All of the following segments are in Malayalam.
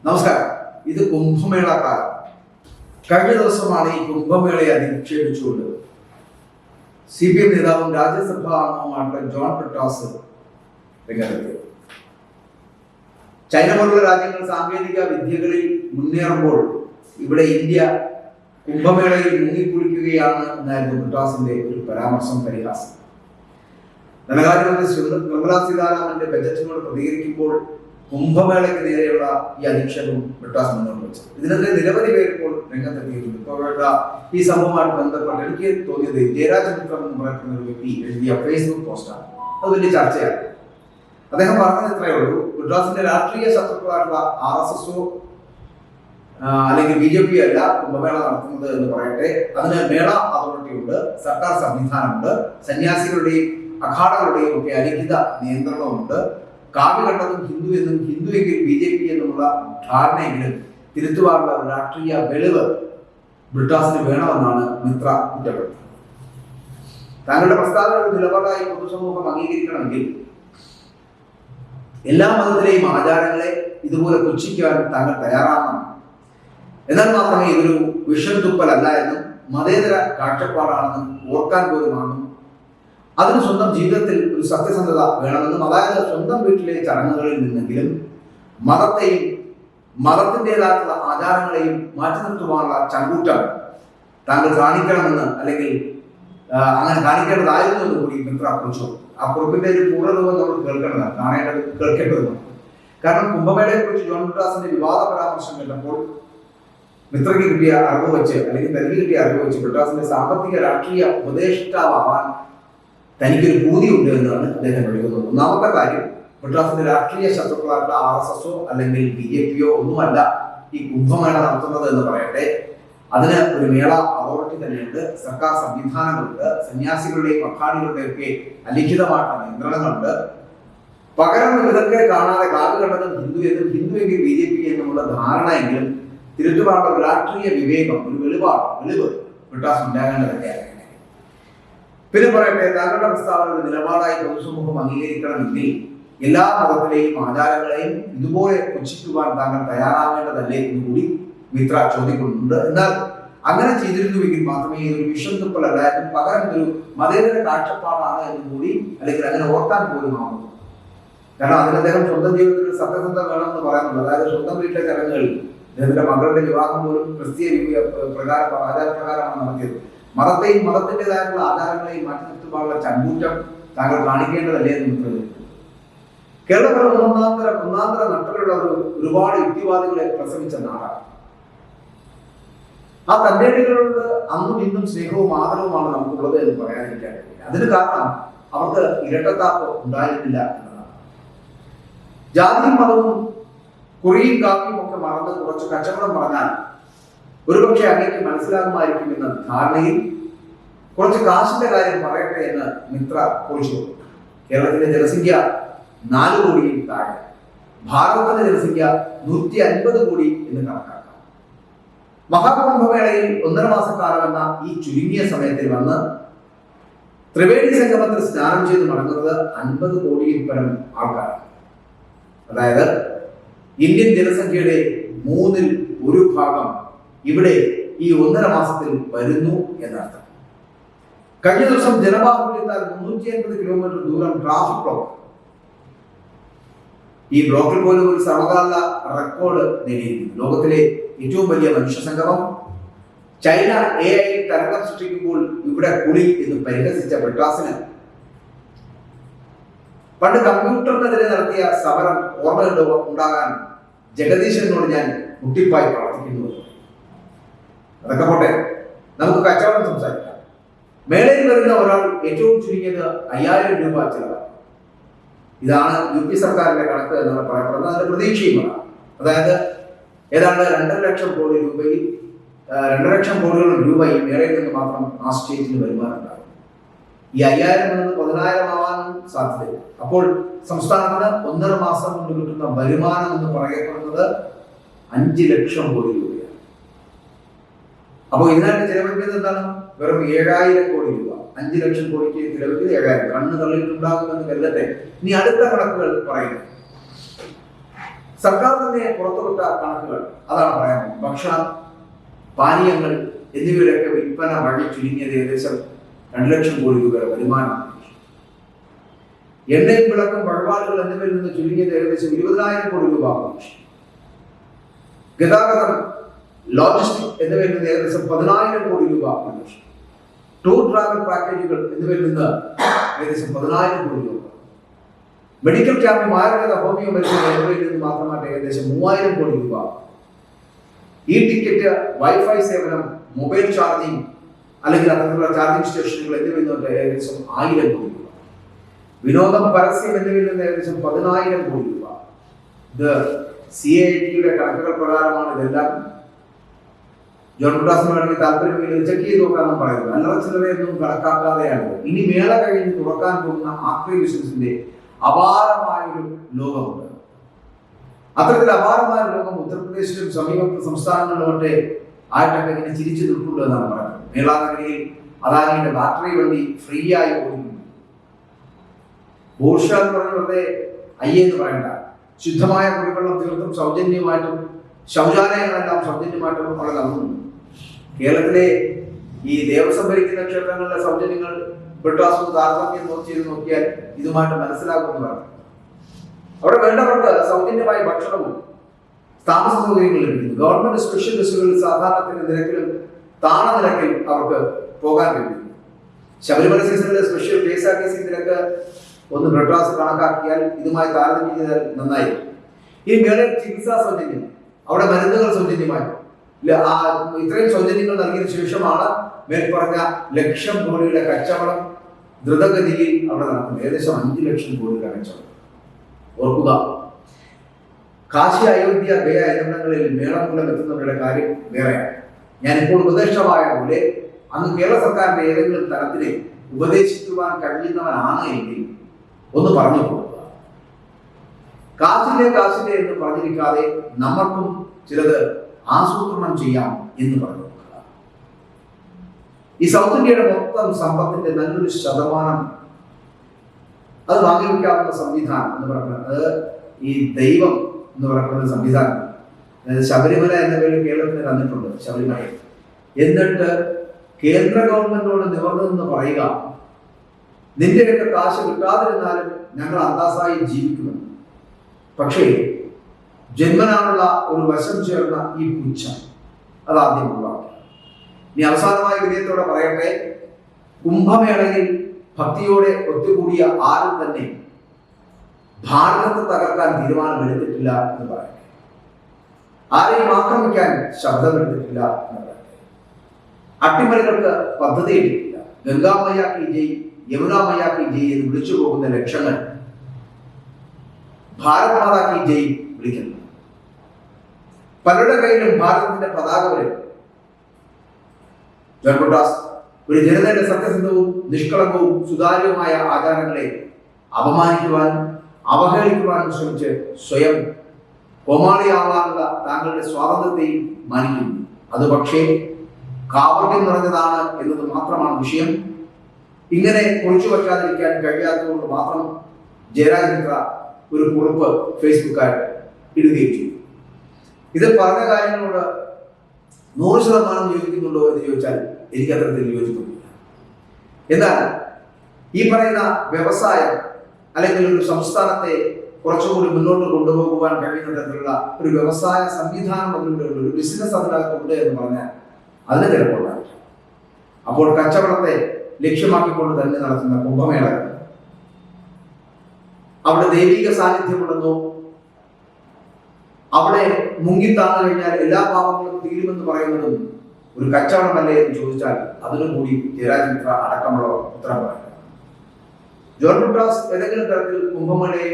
നമസ്കാരം. ഇത് കുംഭമേള കാലം. കഴിഞ്ഞ ദിവസമാണ് ഈ കുംഭമേളയെ അധിക്ഷേപിച്ചുകൊണ്ട് CPM നേതാവും രാജ്യസഭാ അംഗവുമായിട്ടുള്ള ജോൺ ബ്രിട്ടാസ് രംഗത്തെത്തിയത്. ചൈന പോലുള്ള രാജ്യങ്ങൾ സാങ്കേതിക വിദ്യകളിൽ മുന്നേറുമ്പോൾ ഇവിടെ ഇന്ത്യ കുംഭമേളയിൽ മുങ്ങിക്കുളിക്കുകയാണ് എന്നായിരുന്നു ബ്രിട്ടാസിന്റെ ഒരു പരാമർശം, പരിഹാസം. ധനകാര്യമന്ത്രി നിർമ്മലാ സീതാരാമന്റെ ബജറ്റിനോട് പ്രതികരിക്കുമ്പോൾ കുംഭമേളയ്ക്ക് നേരെയുള്ള ഈ അധിക്ഷേപം ബ്രിട്ടാസ് മുന്നോട്ട് വെച്ചത്. ഇതിനെതിരെ നിരവധി പേർ ഇപ്പോൾ രംഗത്തെത്തിയിട്ടുണ്ട്. ഇപ്പോൾ ഈ സംഭവമായിട്ട് ബന്ധപ്പെട്ട് എനിക്ക് തോന്നിയത് ജയരാജ് മിത്രം എന്ന് പറയുന്ന ഒരു വ്യക്തി എഴുതിയ ഫേസ്ബുക്ക് പോസ്റ്റാണ്. അത് വലിയ ചർച്ചയാണ്. അദ്ദേഹം പറഞ്ഞത് ഇത്രയേ ഉള്ളൂ: ബ്രിട്ടാസിന്റെ രാഷ്ട്രീയ ശത്രുക്കളായിട്ടുള്ള RSS അല്ലെങ്കിൽ BJP അല്ല കുംഭമേള നടത്തുന്നത് എന്ന് പറയട്ടെ. അതിന് മേള അതോറിറ്റി ഉണ്ട്, സർക്കാർ സംവിധാനമുണ്ട്, സന്യാസികളുടെയും അഖാഡകളുടെയും ഒക്കെ അലിഖിത നിയന്ത്രണമുണ്ട്. കാവ്യ കണ്ടതും ഹിന്ദു എന്നും ഹിന്ദുവെങ്കിൽ BJP എന്നുമുള്ള ധാരണയെങ്കിലും തിരുത്തുവാനുള്ള രാഷ്ട്രീയ വെളിവ് ബ്രിട്ടാസിന് വേണമെന്നാണ് മിത്ര കുറ്റപ്പെടുത്തുന്നത്. താങ്കളുടെ പ്രസ്താവനയുടെ നിലപാടായി പൊതുസമൂഹം അംഗീകരിക്കണമെങ്കിൽ എല്ലാ മതത്തിലെയും ആചാരങ്ങളെ ഇതുപോലെ പുച്ഛിക്കുവാൻ താങ്കൾ തയ്യാറാകണം. എന്നാൽ മാത്രമേ ഇതൊരു വിഷം തുപ്പലല്ല എന്നും മതേതര കാഴ്ചപ്പാടാണെന്നും ഓർക്കാൻ പോലുമാണെന്നും അതിന് സ്വന്തം ജീവിതത്തിൽ ഒരു സത്യസന്ധത വേണമെന്നും, അതായത് സ്വന്തം വീട്ടിലെ ചടങ്ങുകളിൽ നിന്നെങ്കിലും മതത്തെയും മതത്തിൻ്റെതായിട്ടുള്ള ആചാരങ്ങളെയും മാറ്റി നിർത്തുവാനുള്ള ചങ്കൂറ്റം താങ്കൾ കാണിക്കണമെന്ന്, അല്ലെങ്കിൽ അങ്ങനെ കാണിക്കേണ്ടതായിരുന്നു എന്ന് കൂടി മിത്ര കുറിച്ചു. ആ കുറിപ്പിന്റെ ഒരു പൂർണ്ണരൂപം നമ്മൾ കേൾക്കേണ്ടതുമാണ്. കാരണം കുംഭമേളയെ കുറിച്ച് ജോൺ ബ്രിട്ടാസിന്റെ വിവാദ പരാമർശം കേട്ടപ്പോൾ മിത്രയ്ക്ക് കിട്ടിയ അറിവ് വെച്ച്, അല്ലെങ്കിൽ തനിക്ക് കിട്ടിയ അറിവ് വെച്ച് ബ്രിട്ടാസിന്റെ സാമ്പത്തിക രാഷ്ട്രീയ ഉപദേഷ്ടാവാൻ തനിക്കൊരു പൂതിയുണ്ട് എന്നാണ് അദ്ദേഹം എഴുതുന്നത്. ഒന്നാമത്തെ കാര്യം, ബ്രിട്ടാസിന്റെ രാഷ്ട്രീയ ശത്രുക്കളായിട്ടുള്ള RSS അല്ലെങ്കിൽ BJP ഒന്നുമല്ല ഈ കുംഭമേള നടത്തുന്നത് എന്ന് പറയട്ടെ. അതിന് ഒരു മേള അതോറിറ്റി തന്നെയുണ്ട്, സർക്കാർ സംവിധാനങ്ങളുണ്ട്, സന്യാസികളുടെയും അഖാഡികളുടെയും ഒക്കെ അലിഖിതമായിട്ടുള്ള നിയന്ത്രണങ്ങളുണ്ട്. പകരം ഇതൊക്കെ കാണാതെ കാവ്യ കണ്ടതും ഹിന്ദു എന്നും ഹിന്ദുവെങ്കിൽ BJP എന്നുമുള്ള ധാരണയെങ്കിലും തിരുത്തുവാനുള്ള രാഷ്ട്രീയ വിവേകം, ഒരു വെളിവ് ബ്രിട്ടാസ് ഉണ്ടാകേണ്ടതൊക്കെയാണ്. പിന്നെ പറയട്ടെ, താങ്കളുടെ പ്രസ്താവനയുടെ നിലപാടായി പൊതുസമൂഹം അംഗീകരിക്കണമെങ്കിൽ എല്ലാ മതത്തിലെയും ആചാരങ്ങളെയും ഇതുപോലെ പുച്ഛിക്കുവാൻ താങ്കൾ തയ്യാറാവേണ്ടതല്ലേ എന്ന് കൂടി മിത്ര ചോദിക്കുന്നുണ്ട്. എന്നാൽ അങ്ങനെ ചെയ്തിരുന്നുവെങ്കിൽ മാത്രമേ ഇതൊരു വിഷം തുപ്പലല്ലായിരുന്നു, പകരം ഒരു മതേതര കാഴ്ചപ്പാടാണ് എന്ന് കൂടി, അല്ലെങ്കിൽ അങ്ങനെ ഓർക്കാൻ പോലും ആവുന്നു. കാരണം അതിന് അദ്ദേഹം സ്വന്തം ജീവിതത്തിൽ സത്യസന്ധത വേണമെന്ന് പറയുന്നുണ്ട്. അതായത് സ്വന്തം വീട്ടിലെ ചടങ്ങുകളിൽ അദ്ദേഹത്തിന്റെ മകളുടെ വിവാഹം പോലും ക്രിസ്തീയ ആചാരപ്രകാരമാണ് നടത്തിയത്. മതത്തെയും മതത്തിൻ്റെതായിട്ടുള്ള ആചാരങ്ങളെയും മാറ്റി നിർത്തുവാനുള്ള ചങ്കൂറ്റം താങ്കൾ കാണിക്കേണ്ടതല്ലേ എന്ന് ചോദിക്കുന്നു. കേരളത്തിലെ ഒന്നാന്തര നട്ടലുള്ള ഒരുപാട് യുക്തിവാദികളെ പ്രസവിച്ച നാടാണ്. ആ തന്റേടികളോട് അന്നും ഇന്നും സ്നേഹവും ആദരവുമാണ് നമുക്കുള്ളത് എന്ന് പറയാനിരിക്കാൻ കഴിയില്ല. അതിന് കാരണം അവർക്ക് ഇരട്ടത്താപ്പ് ഉണ്ടായിരുന്നില്ല എന്നതാണ്. ജാതിയും മതവും കുറിയും കാപ്പിയും ഒക്കെ മറന്ന് കുറച്ച് കച്ചവടം പറഞ്ഞാൽ ഒരുപക്ഷെ അങ്ങേക്ക് മനസ്സിലാകുമായിരിക്കും എന്ന ധാരണയിൽ കുറച്ച് കാശിന്റെ കാര്യം പറയട്ടെ എന്ന് മിത്ര കുറിച്ചു. കേരളത്തിന്റെ ജനസംഖ്യ 4 കോടിയിൽ താഴെ, ഭാരതത്തിന്റെ ജനസംഖ്യ 150 കോടി എന്ന് കണക്കാക്കാം. മഹാകുംഭമേളയിൽ 1.5 മാസക്കാലം എന്ന ഈ ചുരുങ്ങിയ സമയത്തിൽ വന്ന് ത്രിവേണി സംഗമത്തിൽ സ്നാനം ചെയ്ത് മടങ്ങുന്നത് 50 കോടിയിൽ പരം ആൾക്കാരാണ്. അതായത് ഇന്ത്യൻ ജനസംഖ്യയുടെ 1/3 ഇവിടെ ഈ 1.5 മാസത്തിൽ വരുന്നു എന്നർത്ഥം. കഴിഞ്ഞ ദിവസം ജനബാഹുല്യത്താൽ 350 കിലോമീറ്റർ ദൂരം ട്രാഫിക് ബ്ലോക്ക്. ഈ ബ്ലോക്കിൽ പോലും ഒരു സമകാല റെക്കോർഡ് നേടിയിരിക്കുന്നു. ലോകത്തിലെ ഏറ്റവും വലിയ മനുഷ്യ സംഗമം. ചൈന AI തരംഗം സൃഷ്ടിക്കുമ്പോൾ ഇവിടെ കുളി എന്ന് പരിഹസിച്ച ബ്രിട്ടാസിന് പണ്ട് കമ്പ്യൂട്ടറിനെതിരെ നടത്തിയ സമരം ഉണ്ടാകാൻ ജഗദീശനോട് ഞാൻ മുട്ടിപ്പായി പ്രാർത്ഥിക്കുന്നു. അതൊക്കെ പോട്ടെ, നമുക്ക് കച്ചവടം സംസാരിക്കാം. മേളയിൽ വരുന്ന ഒരാൾ ഏറ്റവും ചുരുങ്ങിയത് 5000 രൂപ ചിലവാണ്. ഇതാണ് UP സർക്കാരിന്റെ കണക്ക് എന്നാണ് പറയപ്പെടുന്നത്. അതിന്റെ പ്രതീക്ഷയുമാണ്. അതായത് ഏതാണ്ട് 2.5 ലക്ഷം കോടി രൂപയിൽ 2 ലക്ഷം കോടിയോളം രൂപ ഈ മേളയിൽ നിന്ന് മാത്രം ആ സ്റ്റേറ്റിന് വരുമാനമുണ്ടാകും. ഈ 5000 എന്നത് 10000 ആവാനും സാധ്യതയില്ല. അപ്പോൾ സംസ്ഥാനത്തിന് 1.5 മാസം കൊണ്ട് കിട്ടുന്ന വരുമാനം എന്ന് പറയപ്പെടുന്നത് 5 ലക്ഷം കോടി രൂപയാണ്. അപ്പോൾ ഇതിനായിട്ട് ചെലവഴിക്കുന്നത് എന്താണ്? വെറും 7000 കോടി രൂപ. 5 ലക്ഷം കോടിക്ക് ചിലവിൽ 7000 കണ്ണ് തള്ളിയിട്ടുണ്ടാകുമെന്ന് കരുതട്ടെ. ഇനി അടുത്ത കണക്കുകൾ പറയുന്നു. സർക്കാർ തന്നെ പുറത്തുവിട്ട കണക്കുകൾ അതാണ് പറയാൻ പോകുന്നത്. ഭക്ഷണം, പാനീയങ്ങൾ എന്നിവയുടെയൊക്കെ വിൽപ്പന വഴി ചുരുങ്ങിയത് ഏകദേശം 2 ലക്ഷം കോടി രൂപയുടെ വരുമാനം. എണ്ണയും വിളക്കും വഴിപാടുകൾ എന്നിവയിൽ നിന്ന് ചുരുങ്ങിയത് ഏകദേശം 20,000 കോടി രൂപ. ഗതാഗതം, ലോജിസ്റ്റിക് എന്നിവയിൽ നിന്ന് ഏകദേശം 10,000 കോടി രൂപ. ടൂർ ട്രാവൽ പാക്കേജുകൾ എന്നിവയിൽ നിന്ന് ഏകദേശം 10,000 കോടി രൂപ. മെഡിക്കൽ ക്യാമ്പും ആയുർവേദ ഹോമിയോ മരുന്നുകൾ എന്നിവയിൽ നിന്ന് മാത്രമായിട്ട് ഏകദേശം 3,000 കോടി രൂപ. ഈ ടിക്കറ്റ്, വൈഫൈ സേവനം, മൊബൈൽ ചാർജിംഗ് അല്ലെങ്കിൽ അത്തരത്തിലുള്ള ചാർജിംഗ് സ്റ്റേഷനുകൾ എന്നിവയിൽ നിന്ന് ഏകദേശം 1,000 കോടി രൂപ. വിനോദം, പരസ്യം എന്നിവയിൽ നിന്ന് ഏകദേശം 10,000 കോടി രൂപ. ഇത് CITയുടെ കണക്കുകൾ പ്രകാരമാണ്. ഇതെല്ലാം ജോൺ ബ്രിട്ടാസിന് വേണമെങ്കിൽ താല്പര്യമെങ്കിൽ ചെക്ക് ചെയ്ത് നോക്കാമെന്ന് പറയുന്നത്. അല്ലറ ചില്ലറയൊന്നും കണക്കാക്കാതെയാണ്. ഇനി മേള കഴിഞ്ഞ് തുറക്കാൻ പോകുന്ന ആക്രി ബിസിനസിന്റെ അപാരമായൊരു ലോകമുണ്ട്. അത്തരത്തിൽ അപാരമായ ലോകം ഉത്തർപ്രദേശിലും സമീപത്തെ സംസ്ഥാനങ്ങളിലും മറ്റേ ആയിട്ടൊക്കെ ഇങ്ങനെ ചിരിച്ചു നിൽക്കുള്ളൂ എന്നാണ് പറയുന്നത്. മേള നഗരിയിൽ അദാനിയുടെ ബാറ്ററി വണ്ടി ഫ്രീ ആയി ഓടുന്നു. ബോർഷ എന്ന് പറഞ്ഞ എന്ന് പറയണ്ട, ശുദ്ധമായ കുടിവെള്ളം തീർത്തും സൗജന്യമായിട്ടും ശൗചാലയങ്ങളെല്ലാം സൗജന്യമായിട്ടും അവിടെ നടന്നുണ്ട്. കേരളത്തിലെ ഈ ദേവസ്വം ഭരിക്കുന്ന ക്ഷേത്രങ്ങളിലെ സൗജന്യങ്ങൾ ബ്രിട്ടാസും താരതമ്യം ചെയ്ത് നോക്കിയാൽ ഇതുമായിട്ട് മനസ്സിലാക്കുന്നതാണ്. അവിടെ വേണ്ടവർക്ക് സൗജന്യമായ ഭക്ഷണവും താമസ സൗകര്യങ്ങളും ലഭിക്കുന്നു. ഗവൺമെന്റ് സ്പെഷ്യൽ ബസ്സുകളിൽ സാധാരണ നിരക്കിലും താണ നിരക്കിൽ അവർക്ക് പോകാൻ കഴിയുന്നു. ശബരിമല സീസണിലെ സ്പെഷ്യൽ KSRTC നിരക്ക് ഒന്ന് ബ്രിട്ടാസ് കണക്കാക്കിയാൽ ഇതുമായി താരതമ്യം ചെയ്താൽ നന്നായി. ഈ മേളയിൽ ചികിത്സാ സൗജന്യം, അവിടെ മരുന്നുകൾ സൗജന്യമായി, ഇത്രയും സൗജന്യങ്ങൾ നൽകിയതിനു ശേഷമാണ് മേൽപ്പറഞ്ഞ 1 ലക്ഷം കോടിയുടെ കച്ചവടം ദ്രുതഗതിയിൽ അവിടെ നടക്കുന്നത്. ഏകദേശം 5 ലക്ഷം കോടിയുടെ കച്ചവടം. ഓർക്കുക, കാശി, അയോധ്യ, ഗയ എന്നിവിടങ്ങളിൽ മേളം മൂലം എത്തുന്നവരുടെ കാര്യം വേറെയാണ്. ഞാനിപ്പോൾ ഉപദേഷ്ടമായ പോലെ അന്ന് കേരള സർക്കാരിന്റെ ഏതെങ്കിലും തലത്തിലെ ഉപദേശിക്കുവാൻ കഴിയുന്നവനാണ് എങ്കിൽ ഒന്ന് പറഞ്ഞു കൊടുക്കുക. കാശിലെ എന്ന് പറഞ്ഞിരിക്കാതെ നമ്മൾക്കും ചിലത് ആസൂത്രണം ചെയ്യാം എന്ന് പറഞ്ഞു കൊടുക്കുക. ഈ സൗത്ത് ഇന്ത്യയുടെ മൊത്തം സമ്പത്തിന്റെ നല്ലൊരു ശതമാനം അത് വാങ്ങിവെക്കാവുന്ന സംവിധാനം എന്ന് പറയുന്നത് ഈ ദൈവം എന്ന് പറയുന്ന സംവിധാനം. അതായത് ശബരിമല എന്ന പേരിൽ കേരളത്തിന് തന്നിട്ടുണ്ട് ശബരിമലയിൽ. എന്നിട്ട് കേന്ദ്ര ഗവൺമെന്റിനോട് നിവർന്നു നിന്ന് പറയുക, നിന്റെയൊക്കെ കാശ് കിട്ടാതിരുന്നാലും ഞങ്ങൾ അന്താസായി ജീവിക്കുമെന്ന്. പക്ഷേ ജന്മനാനുള്ള ഒരു വശം ചേർന്ന ഈ പുച്ഛം അതാദ്യം ഒഴിവാക്കി. ഇനി അവസാനമായ വിനയത്തോടെ പറയട്ടെ, കുംഭമേളയിൽ ഭക്തിയോടെ ഒത്തുകൂടിയ ആരും തന്നെ ഭാരതത്തെ തകർക്കാൻ തീരുമാനമെടുത്തിട്ടില്ല എന്ന് പറയട്ടെ. ആരെയും ആക്രമിക്കാൻ ശബ്ദമെടുത്തിട്ടില്ല എന്ന് പറയട്ടെ. അട്ടിമറികൾക്ക് പദ്ധതിയിട്ടില്ല. ഗംഗാമയ്യ കി ജയ്, യമുനാമയ്യ കി ജയ് എന്ന് വിളിച്ചു പോകുന്ന ലക്ഷങ്ങൾ ഭാരത് മാതാ കി ജയ് വിളിക്കുന്നു. പലരുടെ കയ്യിലും ഭാരതത്തിന്റെ പതാക വരും. ജോൺ ബ്രിട്ടാസ് ഒരു ജനതയുടെ സത്യസന്ധവും നിഷ്കളങ്കവും സുതാര്യവുമായ ആചാരങ്ങളെ അപമാനിക്കുവാനും അവഹേളിക്കുവാനും ശ്രമിച്ച് സ്വയം കോമാളിയാവാനുള്ള താങ്കളുടെ സ്വാതന്ത്ര്യത്തെയും മാനിക്കുന്നു. അത് പക്ഷേ കാപട്യം നിറഞ്ഞതാണ് എന്നത് മാത്രമാണ് വിഷയം. ഇങ്ങനെ കുറിച്ചു വയ്ക്കാതിരിക്കാൻ കഴിയാത്തതുകൊണ്ട് മാത്രം ജയരാജ് മിത്ര ഒരു കുറിപ്പ് ഫേസ്ബുക്കായിട്ട് ഇടുകയും ചെയ്തു. ഇത് പറഞ്ഞ കാര്യങ്ങളോട് 100% യോജിക്കുന്നുണ്ടോ എന്ന് ചോദിച്ചാൽ എനിക്ക് അത്തരത്തിൽ യോജിക്കുന്നില്ല. എന്നാൽ ഈ പറയുന്ന വ്യവസായം അല്ലെങ്കിൽ ഒരു സംസ്ഥാനത്തെ കുറച്ചുകൂടി മുന്നോട്ട് കൊണ്ടുപോകുവാൻ കഴിയുന്ന തരത്തിലുള്ള ഒരു വ്യവസായ സംവിധാനം അതിലൂടെ ഒരു ബിസിനസ് അതിനകത്തുണ്ട് എന്ന് പറഞ്ഞാൽ അതിന് ചിലപ്പോഴായിരിക്കും. അപ്പോൾ കച്ചവടത്തെ ലക്ഷ്യമാക്കിക്കൊണ്ട് തന്നെ നടത്തുന്ന കുംഭമേള അവിടെ ദൈവിക സാന്നിധ്യമുണ്ടെന്നോ അവിടെ മുങ്ങിത്താന്നു കഴിഞ്ഞാൽ എല്ലാ പാപങ്ങളും തീരുമെന്ന് പറയുന്നതും ഒരു കച്ചവടമല്ലേ എന്ന് ചോദിച്ചാൽ അതിനും കൂടി ജയരാജ് മിത്ര അടക്കമുള്ള ഉത്തരം പറയുന്നത്. ജോൺ ബ്രിട്ടാസ് ഏതെങ്കിലും തരത്തിൽ കുംഭമേളയെ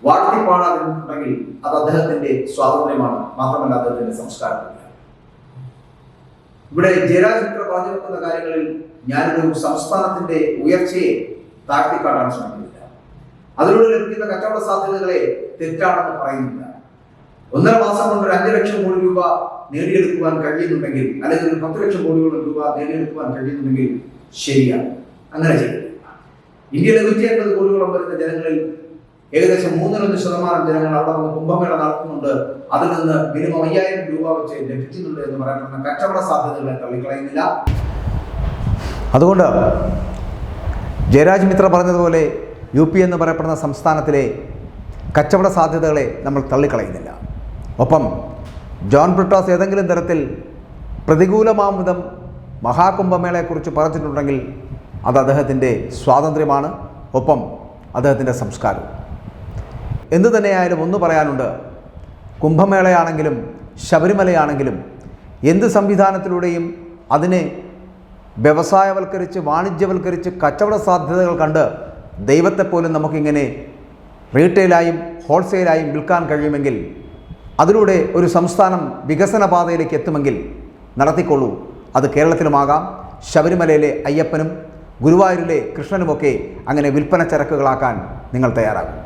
വാഴ്ത്തിപ്പാടാകുന്നുണ്ടെങ്കിൽ അത് അദ്ദേഹത്തിന്റെ സ്വാതന്ത്ര്യമാണ്, മാത്രമല്ല അദ്ദേഹത്തിന്റെ സംസ്കാരത്തില്ല. ഇവിടെ ജയരാജ് മിത്ര പറഞ്ഞു വെക്കുന്ന കാര്യങ്ങളിൽ ഞാനൊരു സംസ്ഥാനത്തിന്റെ ഉയർച്ചയെ താഴ്ത്തിക്കാട്ടാൻ ശ്രമിക്കുന്നില്ല. അതിലൂടെ ലഭിക്കുന്ന കച്ചവട സാധ്യതകളെ തെറ്റാണെന്ന് പറയുന്നില്ല. 1.5 മാസം കൊണ്ട് 5 ലക്ഷം കോടി രൂപ നേടിയെടുക്കുവാൻ കഴിയുന്നുണ്ടെങ്കിൽ, അല്ലെങ്കിൽ 10 ലക്ഷം കോടിയോളം രൂപ നേടിയെടുക്കുവാൻ കഴിയുന്നുണ്ടെങ്കിൽ ശരിയാണ്, അങ്ങനെ ചെയ്യും. ഇന്ത്യയിലെ 150 കോടിയോളം വരുന്ന ജനങ്ങളിൽ ഏകദേശം 3.1% ജനങ്ങൾ അവിടെ നിന്ന് കുംഭമേള നടത്തുന്നുണ്ട്. അതിൽ നിന്ന് മിനിമം 5000 രൂപ വെച്ച് ലഭിക്കുന്നുണ്ട് എന്ന് പറയപ്പെടുന്ന കച്ചവട സാധ്യതകളെ തള്ളിക്കളയുന്നില്ല. അതുകൊണ്ട് ജയരാജ് മിത്ര പറഞ്ഞതുപോലെ UP എന്ന് പറയപ്പെടുന്ന സംസ്ഥാനത്തിലെ കച്ചവട സാധ്യതകളെ നമ്മൾ തള്ളിക്കളയുന്നില്ല. ഒപ്പം ജോൺ ബ്രിട്ടാസ് ഏതെങ്കിലും തരത്തിൽ പ്രതികൂലമാം വിധം മഹാകുംഭമേളയെക്കുറിച്ച് പറഞ്ഞിട്ടുണ്ടെങ്കിൽ അത് അദ്ദേഹത്തിൻ്റെ സ്വാതന്ത്ര്യമാണ്, ഒപ്പം അദ്ദേഹത്തിൻ്റെ സംസ്കാരം. എന്തു തന്നെയായാലും ഒന്ന് പറയാനുണ്ട്, കുംഭമേളയാണെങ്കിലും ശബരിമലയാണെങ്കിലും എന്ത് സംവിധാനത്തിലൂടെയും അതിനെ വ്യവസായവൽക്കരിച്ച് വാണിജ്യവൽക്കരിച്ച് കച്ചവട സാധ്യതകൾ കണ്ട് ദൈവത്തെപ്പോലും നമുക്കിങ്ങനെ റീറ്റെയിലായും ഹോൾസെയിലായും വിൽക്കാൻ കഴിയുമെങ്കിൽ, അതിലൂടെ ഒരു സംസ്ഥാനം വികസന പാതയിലേക്ക് എത്തുമെങ്കിൽ നടത്തിക്കൊള്ളൂ. അത് കേരളത്തിലുമാകാം. ശബരിമലയിലെ അയ്യപ്പനും ഗുരുവായൂരിലെ കൃഷ്ണനുമൊക്കെ അങ്ങനെ വിൽപ്പന ചരക്കുകളാക്കാൻ നിങ്ങൾ തയ്യാറാകും.